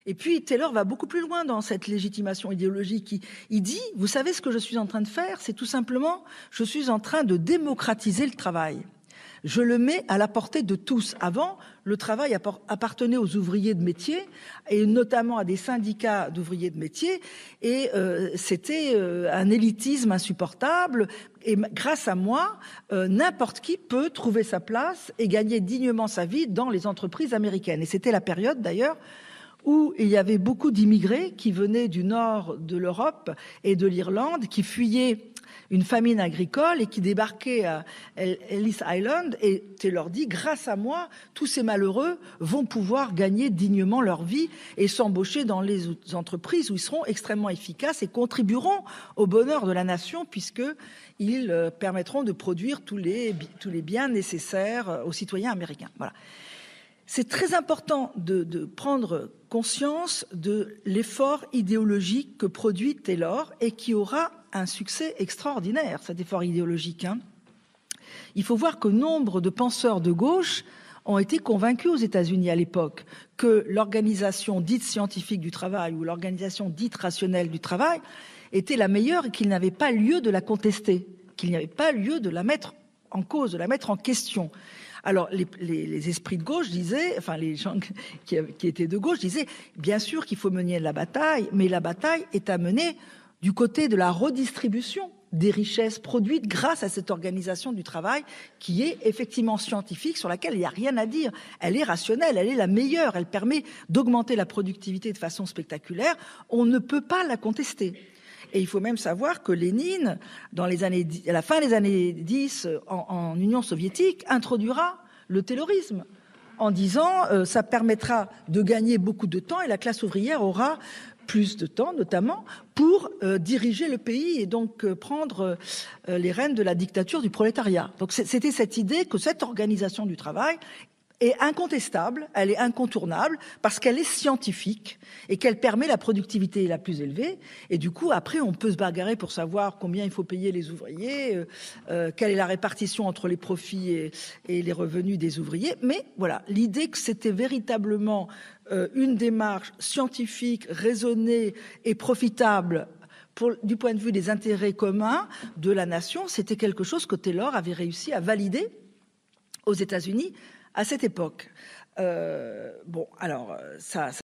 Et puis Taylor va beaucoup plus loin dans cette légitimation idéologique. Il dit, vous savez ce que je suis en train de faire? C'est tout simplement, je suis en train de démocratiser le travail. Je le mets à la portée de tous. Avant, le travail appartenait aux ouvriers de métier et notamment à des syndicats d'ouvriers de métier et c'était un élitisme insupportable. Et grâce à moi, n'importe qui peut trouver sa place et gagner dignement sa vie dans les entreprises américaines. Et c'était la période d'ailleurs où il y avait beaucoup d'immigrés qui venaient du nord de l'Europe et de l'Irlande, qui fuyaient une famine agricole et qui débarquaient à Ellis Island. Et Taylor dit, grâce à moi, tous ces malheureux vont pouvoir gagner dignement leur vie et s'embaucher dans les entreprises où ils seront extrêmement efficaces et contribueront au bonheur de la nation puisqu'ils permettront de produire tous les biens nécessaires aux citoyens américains. Voilà. C'est très important de prendre conscience de l'effort idéologique que produit Taylor et qui aura un succès extraordinaire, cet effort idéologique. Il faut voir que nombre de penseurs de gauche ont été convaincus aux États-Unis à l'époque que l'organisation dite scientifique du travail ou l'organisation dite rationnelle du travail était la meilleure et qu'il n'avait pas lieu de la contester, qu'il n'y avait pas lieu de la mettre en cause, de la mettre en question. Alors, les esprits de gauche disaient, enfin les gens qui étaient de gauche disaient, bien sûr qu'il faut mener la bataille, mais la bataille est à mener du côté de la redistribution des richesses produites grâce à cette organisation du travail qui est effectivement scientifique, sur laquelle il n'y a rien à dire. Elle est rationnelle, elle est la meilleure, elle permet d'augmenter la productivité de façon spectaculaire. On ne peut pas la contester. Et il faut même savoir que Lénine, à la fin des années 10, en Union soviétique, introduira le taylorisme en disant ça permettra de gagner beaucoup de temps et la classe ouvrière aura plus de temps, notamment, pour diriger le pays et donc prendre les rênes de la dictature du prolétariat. Donc c'était cette idée que cette organisation du travail est incontestable, elle est incontournable, parce qu'elle est scientifique et qu'elle permet la productivité la plus élevée. Et du coup, après, on peut se bagarrer pour savoir combien il faut payer les ouvriers, quelle est la répartition entre les profits et les revenus des ouvriers. Mais voilà, l'idée que c'était véritablement une démarche scientifique, raisonnée et profitable du point de vue des intérêts communs de la nation, c'était quelque chose que Taylor avait réussi à valider aux États-Unis à cette époque. Bon, alors, ça